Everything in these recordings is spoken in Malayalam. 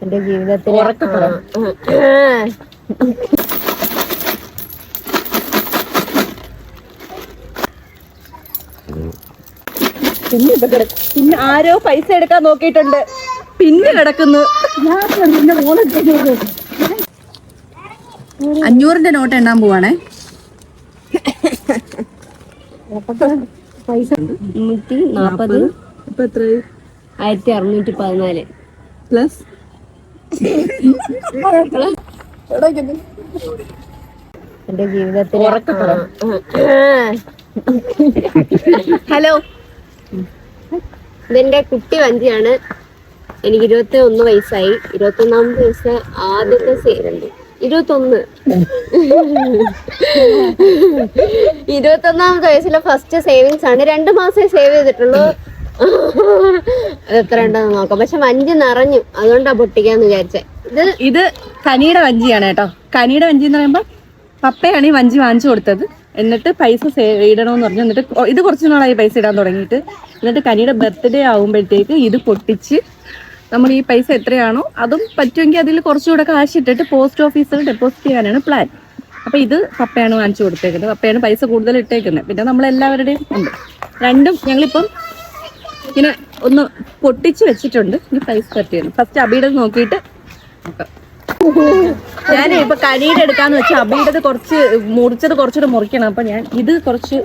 എന്റെ ജീവിതത്തിൽ പിന്നെ ആരോ പൈസ എടുക്കാൻ നോക്കിയിട്ടുണ്ട്, പിന്നെ കിടക്കുന്നു. 500 നോട്ട് എണ്ണാൻ പോവാണേ. പൈസ 340. ഇപ്പൊ എത്രയായി? 1614 പ്ലസ് എന്റെ ജീവിതത്തിൽ. ഹലോ, ഇതെന്റെ കുട്ടി വഞ്ചിയാണ്. എനിക്ക് 21 വയസ്സായി. 21ാമത്തെ വയസ്സ് ആദ്യത്തെ സേവുണ്ട്. 21ാമത്തെ വയസ്സിലെ ഫസ്റ്റ് സേവിങ്സ് ആണ്. 2 മാസമേ സേവ് ചെയ്തിട്ടുള്ളൂ. അത് എത്ര ഉണ്ടെന്ന് നോക്കാം. പക്ഷെ വഞ്ചി നിറഞ്ഞു, അതുകൊണ്ടാ പൊട്ടിക്കാന്ന് വിചാരിച്ചേ. ഇത് കനിയുടെ വഞ്ചിയാണ് കേട്ടോ. കനിയുടെ വഞ്ചി എന്ന് പറയുമ്പോ പപ്പയാണ് ഈ വഞ്ചി വാങ്ങിച്ചു കൊടുത്തത്. എന്നിട്ട് പൈസ ഇടണമെന്ന് പറഞ്ഞു. എന്നിട്ട് ഇത് കുറച്ച് നാളായി പൈസ ഇടാൻ തുടങ്ങിയിട്ട്. എന്നിട്ട് കനിയുടെ ബർത്ത്ഡേ ആകുമ്പോഴത്തേക്ക് ഇത് പൊട്ടിച്ച് നമ്മൾ ഈ പൈസ എത്രയാണോ അതും പറ്റുമെങ്കിൽ അതിൽ കുറച്ചുകൂടെ കാശ് ഇട്ടിട്ട് പോസ്റ്റ് ഓഫീസിൽ ഡെപ്പോസിറ്റ് ചെയ്യാനാണ് പ്ലാൻ. അപ്പൊ ഇത് പപ്പയാണ് വാങ്ങിച്ചു കൊടുത്തേക്കുന്നത്. പപ്പയാണ് പൈസ കൂടുതൽ ഇട്ടേക്കുന്നത്. പിന്നെ നമ്മളെല്ലാവരുടെയും ഉണ്ട്. രണ്ടും ഞങ്ങളിപ്പം ഇങ്ങനെ ഒന്ന് പൊട്ടിച്ച് വെച്ചിട്ടുണ്ട്. ഇനി പൈസ പറ്റിയാണ്. ഫസ്റ്റ് അബിയുടെ നോക്കിയിട്ട് ഞാൻ ഇപ്പൊ കനിയുടെ എടുക്കാന്ന് വെച്ചാൽ അബിയുടെ കുറച്ച് മുറിച്ചത് കുറച്ചുകൂടെ മുറിക്കണം. അപ്പൊ ഞാൻ ഇത് കുറച്ച്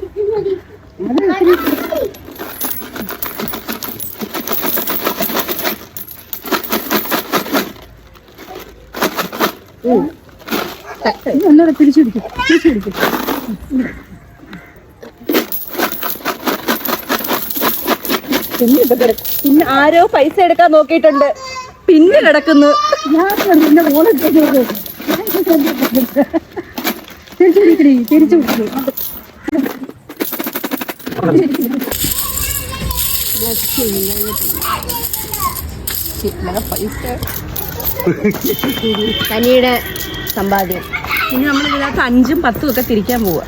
തിരിച്ചെടുക്കും. പിന്നെ ആരോ പൈസ എടുക്കാൻ നോക്കിയിട്ടുണ്ട്, പിന്നെ കിടക്കുന്നു. തിരിച്ചു കനിയുടെ സമ്പാദ്യം. ഇനി നമ്മൾ ഇതിനകത്ത് 5ഉം 10ഉം ഒക്കെ തിരിക്കാൻ പോവാ.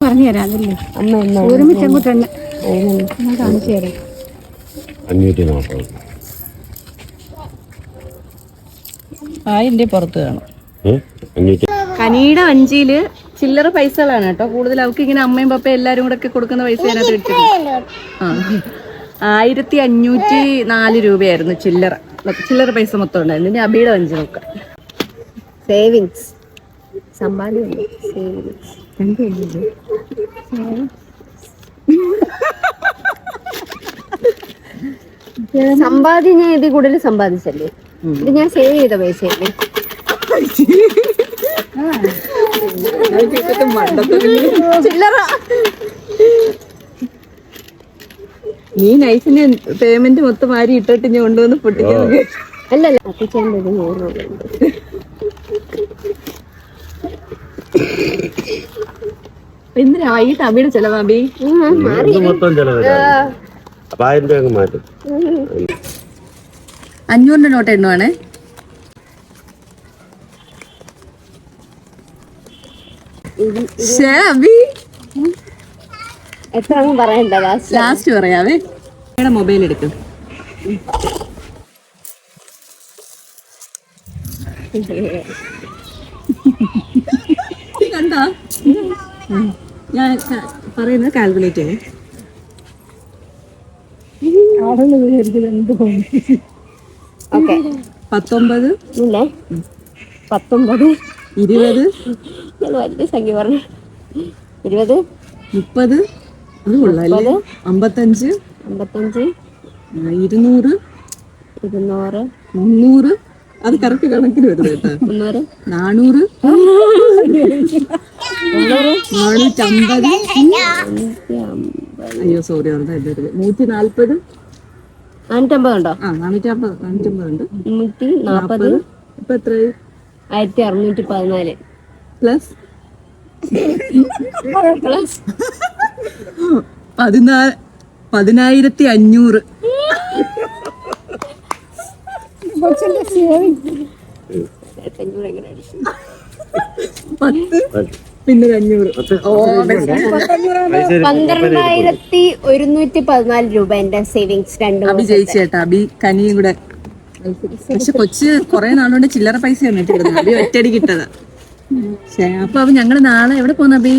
പറഞ്ഞു തരാം. അതല്ലേ ഒരുമിച്ച് അങ്ങോട്ട് തന്നെ കാണിച്ചു തരാം. 540 അതിന്റെ പുറത്ത് കാണും. കനിയുടെ വഞ്ചിയില് ചില്ലറ പൈസകളാണ് കേട്ടോ കൂടുതൽ. അവർക്ക് ഇങ്ങനെ അമ്മയും പപ്പയും എല്ലാരും കൂടെ ഒക്കെ കൊടുക്കുന്ന പൈസ അതിനകത്ത് ഇട്ടിട്ടുണ്ട്. 1504 രൂപയായിരുന്നു ചില്ലറ പൈസ മൊത്തം ഉണ്ടായിരുന്നു. ഇനി അബിയുടെ വഞ്ചി നോക്കാം. സേവിങ്സ്, സമ്പാദ്യം, സേവിങ്സ്. സമ്പാദ്യം ഞാൻ ഇതിൽ കൂടുതൽ സമ്പാദിച്ചല്ലേ. ഇത് ഞാൻ സേവ് ചെയ്ത പൈസയല്ലേ. ചില്ലറ. നീ നൈസിന് പേയ്മെന്റ് മൊത്തം മാറി ഇട്ടിട്ട് ഞാൻ കൊണ്ടുവന്ന് പൊട്ടിക്കാൻ. അല്ലല്ല, അത്തിച്ചേന്റെ 100 രൂപ. എന്തിനായിട്ട് അബിയുടെ ചെലവാ? അബി മൊത്തം ചെലവ് 1000 രൂപ മാറ്റും. 500 നോട്ട് എണ്ണുവാണേ. എത്ര പറയണ്ട, ലാസ്റ്റ് പറയാവേ. മൊബൈൽ എടുക്കും. കണ്ടോ ഞാൻ പറയുന്നത്? കാൽക്കുലേറ്റ് ചെയ്യേ. 19 ഇല്ലേ? 19 20 ഞാൻ വലിയ സംഖ്യ പറഞ്ഞു. 20 30 അത് കൊള്ളാല്ലേ. 55 200 300 അത് കറക്റ്റ് കണക്കിന് വരുന്നത് കേട്ടോ. 400 450. അയ്യോ സോറി, 140 450 ഉണ്ടോ? 450 ഉണ്ട്. 340. ഇപ്പൊ എത്രയായി? 1614 പ്ലസ് 14500. പിന്നെ 500. ഓ 12,114 രൂപ എന്റെ സേവിങ്സ് 2 അബി ജയിച്ചു കേട്ടാ. അബി കനിയും കൂടെ. പക്ഷെ കൊച്ച് കൊറേ നാളുകൊണ്ട് ചില്ലറ പൈസ വന്നിട്ടിരുന്നു. അബി ഒറ്റയടി കിട്ടതാ. അപ്പൊ അപ്പൊ ഞങ്ങള് നാളെ എവിടെ പോന്ന അബി?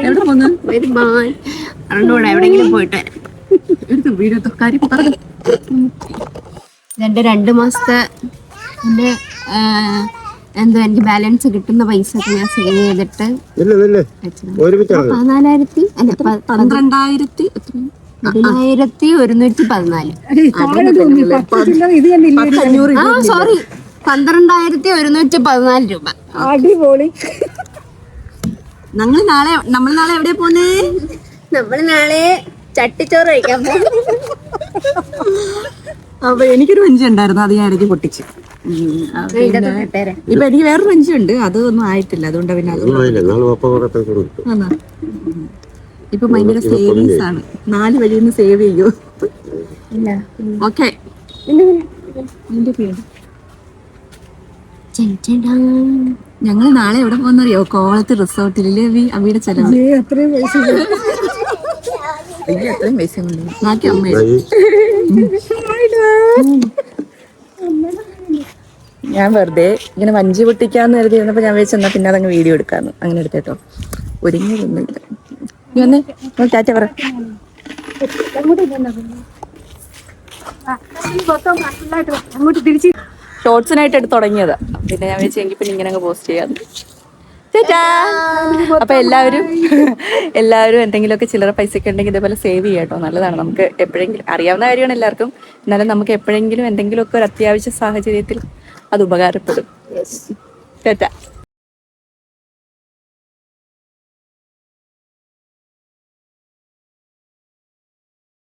എവിടെ പോന്ന? എവിടെങ്കിലും പോയിട്ട് എടുത്തു വീഡിയോ കാര്യം പറഞ്ഞു. എന്റെ 2 മാസത്തെ എന്റെ എന്തോ എനിക്ക് ബാലൻസ് കിട്ടുന്ന പൈസ ഒക്കെ ഞാൻ സേവ് ചെയ്തിട്ട് 14,000 അല്ല 12,114. സോറി 12,114 രൂപ. അടിപൊളി. നമ്മൾ നാളെ എവിടെ പോന്നേ? നമ്മൾ നാളെ ചട്ടിച്ചോറ് കഴിക്കാൻ പോകും. അപ്പൊ എനിക്കൊരു വഞ്ചി ഉണ്ടായിരുന്നു, അത് ഞാൻ ഇടയ്ക്ക് പൊട്ടിച്ചു. ഇപ്പൊ എനിക്ക് വേറൊരു വഞ്ചി ഉണ്ട്, അതൊന്നും ആയിട്ടില്ല. അതുകൊണ്ട് പിന്നെ ഇപ്പൊ ഭയങ്കര സേവിങ്സ് ആണ്. 4 വഴിയിൽ നിന്ന് സേവ് ചെയ്യൂ. ഓക്കെ ഞങ്ങൾ നാളെ എവിടെ പോകുന്നറിയോ? കോവളത്ത് റിസോർട്ടിലെ അവിയുടെ ചെലവ്. അത്രയും പൈസ ബാക്കി അമ്മ. ഞാൻ വെറുതെ ഇങ്ങനെ വഞ്ചി പൊട്ടിക്കാന്ന് കരുതിയിരുന്നപ്പോ ഞാൻ വെച്ചെന്നാ പിന്നെ അതങ്ങ് വീഡിയോ എടുക്കാന്ന് അങ്ങനെ എടുത്തേട്ടോ. ഒരുങ്ങിയൊന്നുമില്ല. നീ വന്നേ, ടാറ്റ പറ. ഷോർട്സിനായിട്ട് എടുത്ത് തുടങ്ങിയതാ. പിന്നെ ഞാൻ വെച്ചെങ്കിൽ പിന്നെ ഇങ്ങനെ അങ്ങ് പോസ്റ്റ് ചെയ്യാം. അപ്പൊ എല്ലാവരും എന്തെങ്കിലുമൊക്കെ ചില്ലറ പൈസയൊക്കെ ഉണ്ടെങ്കിൽ ഇതേപോലെ സേവ് ചെയ്യാട്ടോ. നല്ലതാണ്. നമുക്ക് എപ്പോഴെങ്കിലും അറിയാവുന്ന കാര്യമാണ് എല്ലാവർക്കും. എന്നാലും നമുക്ക് എപ്പോഴെങ്കിലും എന്തെങ്കിലുമൊക്കെ ഒരു അത്യാവശ്യ സാഹചര്യത്തിൽ അത് ഉപകാരപ്പെടും.